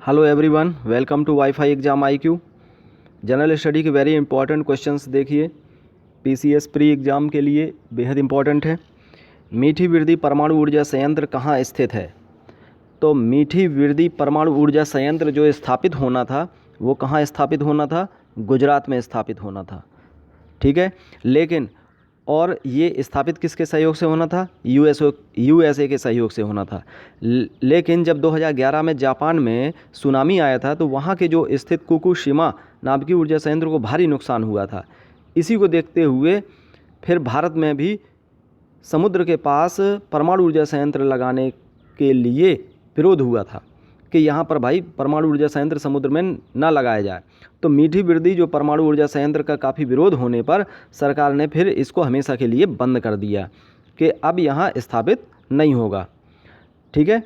Hello everyone, welcome to WiFi exam IQ general study के very important questions देखिए। PCS pre exam के लिए बेहद इंपॉर्टेंट है। मीठी बिरदी परमाणु ऊर्जा संयंत्र कहाँ स्थित है? तो मीठी बिरदी परमाणु ऊर्जा संयंत्र जो स्थापित होना था वो कहाँ स्थापित होना था? गुजरात में स्थापित होना था। ठीक है, लेकिन और ये स्थापित किसके सहयोग से होना था? USA के सहयोग से होना था। लेकिन जब 2011 में जापान में सुनामी आया था तो वहाँ के जो स्थित फुकुशिमा नाभिकीय ऊर्जा संयंत्र को भारी नुकसान हुआ था। इसी को देखते हुए फिर भारत में भी समुद्र के पास परमाणु ऊर्जा संयंत्र लगाने के लिए विरोध हुआ था कि यहाँ पर भाई परमाणु ऊर्जा संयंत्र समुद्र में ना लगाया जाए। तो मीठी बिरदी जो परमाणु ऊर्जा संयंत्र का काफ़ी विरोध होने पर सरकार ने फिर इसको हमेशा के लिए बंद कर दिया कि अब यहाँ स्थापित नहीं होगा। ठीक है,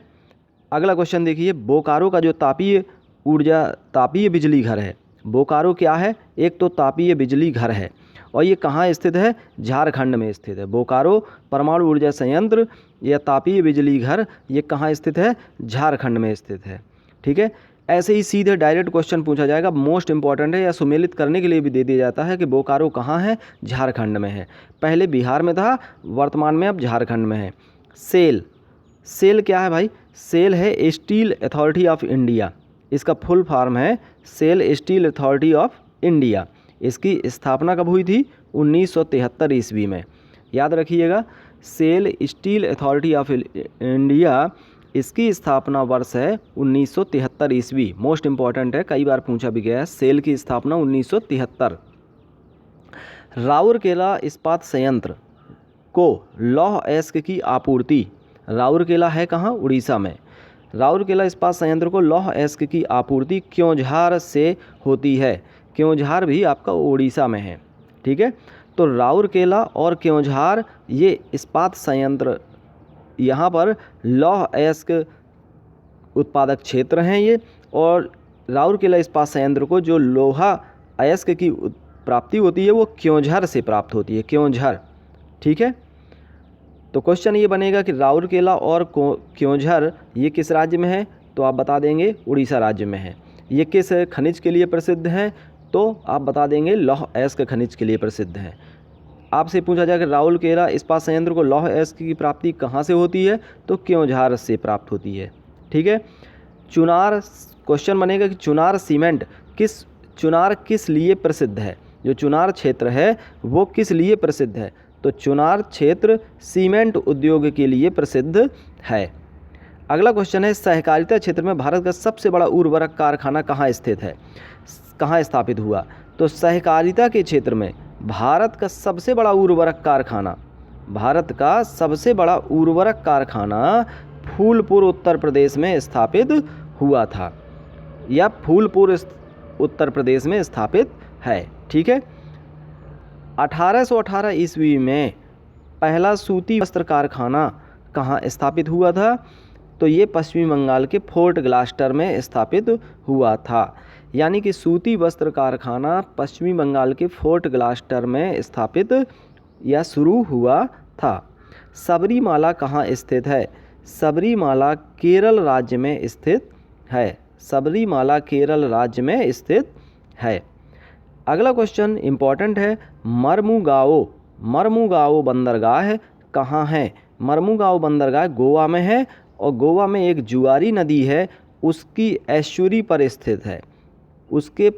अगला क्वेश्चन देखिए। बोकारो का जो तापीय बिजली घर है, बोकारो क्या है? एक तो तापीय बिजली घर है और ये कहाँ स्थित है? झारखंड में स्थित है। बोकारो परमाणु ऊर्जा संयंत्र या तापीय बिजली घर ये कहाँ स्थित है? झारखंड में स्थित है। ठीक है, ऐसे ही सीधे डायरेक्ट क्वेश्चन पूछा जाएगा, मोस्ट इंपॉर्टेंट है या सुमेलित करने के लिए भी दे दिया जाता है कि बोकारो कहाँ है? झारखंड में है। पहले बिहार में था, वर्तमान में अब झारखंड में है। सेल क्या है भाई? सेल है स्टील अथॉरिटी ऑफ इंडिया। इसका फुल फॉर्म है SAIL steel authority of India. इसकी स्थापना कब हुई थी? 1973 ईस्वी में। याद रखिएगा, SAIL steel authority of India, इसकी स्थापना वर्ष है 1973 ईस्वी। मोस्ट इंपॉर्टेंट है, कई बार पूछा भी गया है। सेल की स्थापना 1973। राउरकेला इस्पात संयंत्र को लौह अयस्क की आपूर्ति, राउरकेला है कहाँ? उड़ीसा में। राउरकेला इस्पात संयंत्र को लौह अयस्क की आपूर्ति क्योंझार से होती है। क्योंझार भी आपका उड़ीसा में है। ठीक है, तो राउरकेला और क्योंझार ये इस्पात संयंत्र, यहाँ पर लौह अयस्क उत्पादक क्षेत्र हैं ये। और राउरकेला इस्पात संयंत्र को जो लोहा अयस्क की प्राप्ति होती है वो क्योंझार से प्राप्त होती है, क्योंझार। ठीक है, तो क्वेश्चन ये बनेगा कि राउरकेला और क्योंझार ये किस राज्य में है? तो आप बता देंगे उड़ीसा राज्य में है। ये किस खनिज के लिए प्रसिद्ध है? तो आप बता देंगे लौह अयस्क खनिज के लिए प्रसिद्ध है। आपसे पूछा जाए कि राउरकेला इस्पात संयंत्र को लौह अयस्क की प्राप्ति कहाँ से होती है? तो क्योंझार से प्राप्त होती है। ठीक है, चुनार, क्वेश्चन बनेगा कि चुनार किस लिए प्रसिद्ध है? जो चुनार क्षेत्र है वो किस लिए प्रसिद्ध है? तो चुनार क्षेत्र सीमेंट उद्योग के लिए प्रसिद्ध है। अगला क्वेश्चन है, सहकारिता क्षेत्र में भारत का सबसे बड़ा उर्वरक कारखाना कहाँ स्थित है, कहाँ स्थापित हुआ? तो सहकारिता के क्षेत्र में भारत का सबसे बड़ा उर्वरक कारखाना फूलपुर उत्तर प्रदेश में स्थापित हुआ था, या फूलपुर उत्तर प्रदेश में स्थापित है। ठीक है, 1818 ईस्वी में पहला सूती वस्त्र कारखाना कहाँ स्थापित हुआ था? तो ये पश्चिमी बंगाल के फोर्ट ग्लास्टर में स्थापित हुआ था। यानी कि सूती वस्त्र कारखाना पश्चिमी बंगाल के फोर्ट ग्लास्टर में स्थापित या शुरू हुआ था। सबरीमाला कहाँ स्थित है? सबरीमाला केरल राज्य में स्थित है। सबरीमाला केरल राज्य में स्थित है। अगला क्वेश्चन इंपॉर्टेंट है, मर्मुगाओ बंदरगाह कहाँ है? मर्मुगाओ बंदरगाह गोवा में है और गोवा में एक जुआरी नदी है, उसकी एस्चुरी पर स्थित है, उसके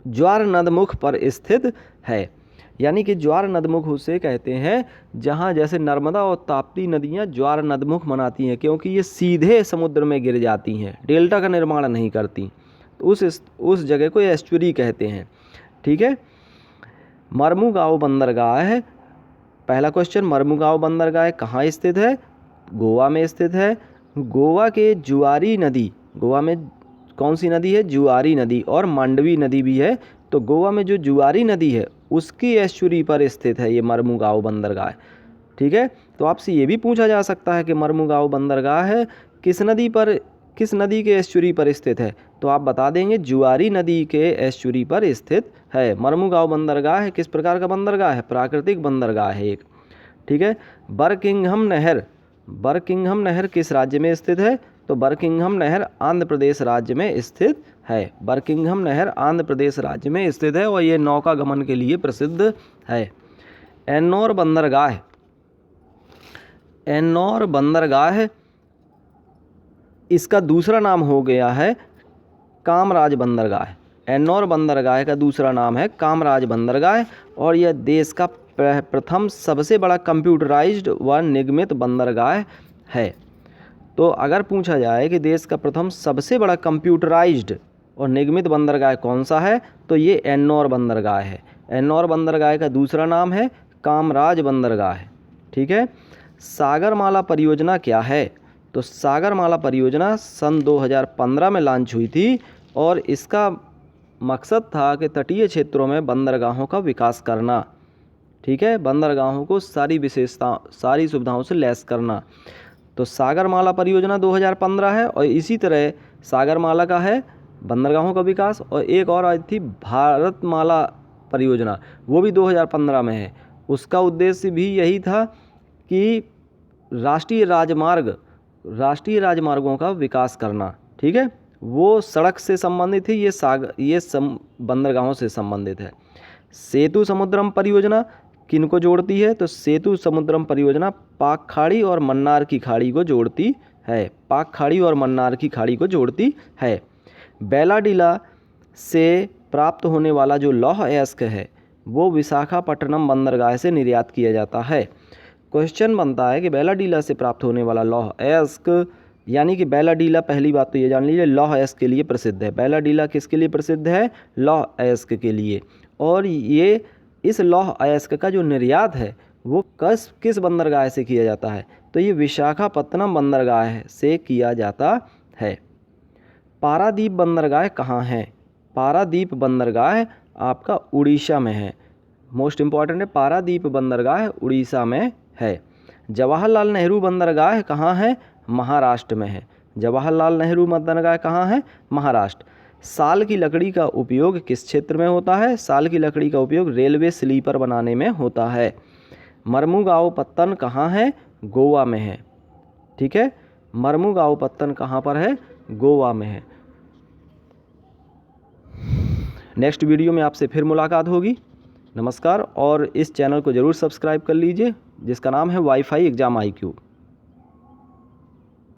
ज्वार नदमुख पर स्थित है। यानी कि ज्वार नदमुख उसे कहते हैं जहाँ जैसे नर्मदा और ताप्ती नदियाँ ज्वार नदमुख बनाती हैं, क्योंकि ये सीधे समुद्र में गिर जाती हैं, डेल्टा का निर्माण नहीं करती, तो उस जगह को एस्चुरी कहते हैं। ठीक है, मर्मुगाओ बंदरगाह, पहला क्वेश्चन, मर्मुगाओ बंदरगाह कहाँ स्थित है? गोवा में स्थित है। गोवा के जुआरी नदी, गोवा में कौन सी नदी है? जुआरी नदी, और मांडवी नदी भी है। तो गोवा में जो जुआरी नदी है उसकी एस्चुरी पर स्थित है ये मर्मुगाओ बंदरगाह। ठीक है, तो आपसे ये भी पूछा जा सकता है कि मर्मुगाओ बंदरगाह है किस नदी के एस्चुरी पर स्थित है? तो आप बता देंगे जुआरी नदी के एस्चुरी पर स्थित है। मर्मुगाओ बंदरगाह है किस प्रकार का बंदरगाह है? प्राकृतिक बंदरगाह है एक। ठीक है, बरकिंघम नहर किस राज्य में स्थित है? तो बर्किंघम नहर आंध्र प्रदेश राज्य में स्थित है। बर्किंघम नहर आंध्र प्रदेश राज्य में स्थित है और ये नौका गमन के लिए प्रसिद्ध है। एन्नौर बंदरगाह, एन्नौर बंदरगाह इसका दूसरा नाम हो गया है कामराज बंदरगाह। एन्नौर बंदरगाह का दूसरा नाम है कामराज बंदरगाह और यह देश का प्रथम सबसे बड़ा कंप्यूटराइज्ड व निगमित बंदरगाह है। तो अगर पूछा जाए कि देश का प्रथम सबसे बड़ा कंप्यूटराइज्ड और निगमित बंदरगाह कौन सा है, तो ये एन्नौर बंदरगाह है। एन्नौर बंदरगाह का दूसरा नाम है कामराज बंदरगाह। ठीक है। सागरमाला परियोजना क्या है? तो सागरमाला परियोजना सन 2015 में लॉन्च हुई थी और इसका मकसद था कि तटीय क्षेत्रों में बंदरगाहों का विकास करना। ठीक है, बंदरगाहों को सारी सारी सुविधाओं से लैस करना। तो सागरमाला परियोजना 2015 है और इसी तरह सागरमाला का है बंदरगाहों का विकास, और एक और आई थी भारतमाला परियोजना, वो भी 2015 में है। उसका उद्देश्य भी यही था कि राष्ट्रीय राजमार्गों का विकास करना। ठीक है, वो सड़क से संबंधित है, ये बंदरगाहों से संबंधित है। सेतु समुद्रम परियोजना किनको जोड़ती है? तो सेतु समुद्रम परियोजना पाक खाड़ी और मन्नार की खाड़ी को जोड़ती है। पाक खाड़ी और मन्नार की खाड़ी को जोड़ती है। बैलाडीला से प्राप्त होने वाला जो लौह अयस्क है वो विशाखापट्टनम बंदरगाह से निर्यात किया जाता है। क्वेश्चन बनता है कि बैलाडीला से प्राप्त होने वाला लौह अयस्क, यानी कि बैलाडीला, पहली बात तो ये जान लीजिए, लौह अयस्क के लिए प्रसिद्ध है। बैलाडीला किसके लिए प्रसिद्ध है? लौह अयस्क के लिए। और ये इस लौह अयस्क का जो निर्यात है वो किस बंदरगाह से किया जाता है? तो ये विशाखापत्तनम बंदरगाह से किया जाता है। पारादीप बंदरगाह कहाँ है? पारादीप बंदरगाह आपका उड़ीसा में है। मोस्ट इम्पॉर्टेंट है, पारादीप बंदरगाह उड़ीसा में है। जवाहरलाल नेहरू बंदरगाह कहाँ है? महाराष्ट्र में है। जवाहरलाल नेहरू बंदरगाह कहाँ है? महाराष्ट्र। साल की लकड़ी का उपयोग किस क्षेत्र में होता है? साल की लकड़ी का उपयोग रेलवे स्लीपर बनाने में होता है। मर्मुगांव पत्तन कहाँ है? गोवा में है। ठीक है, मर्मुगांव पत्तन कहाँ पर है? गोवा में है। नेक्स्ट वीडियो में आपसे फिर मुलाकात होगी। नमस्कार, और इस चैनल को ज़रूर सब्सक्राइब कर लीजिए जिसका नाम है वाईफाई एग्जाम IQ।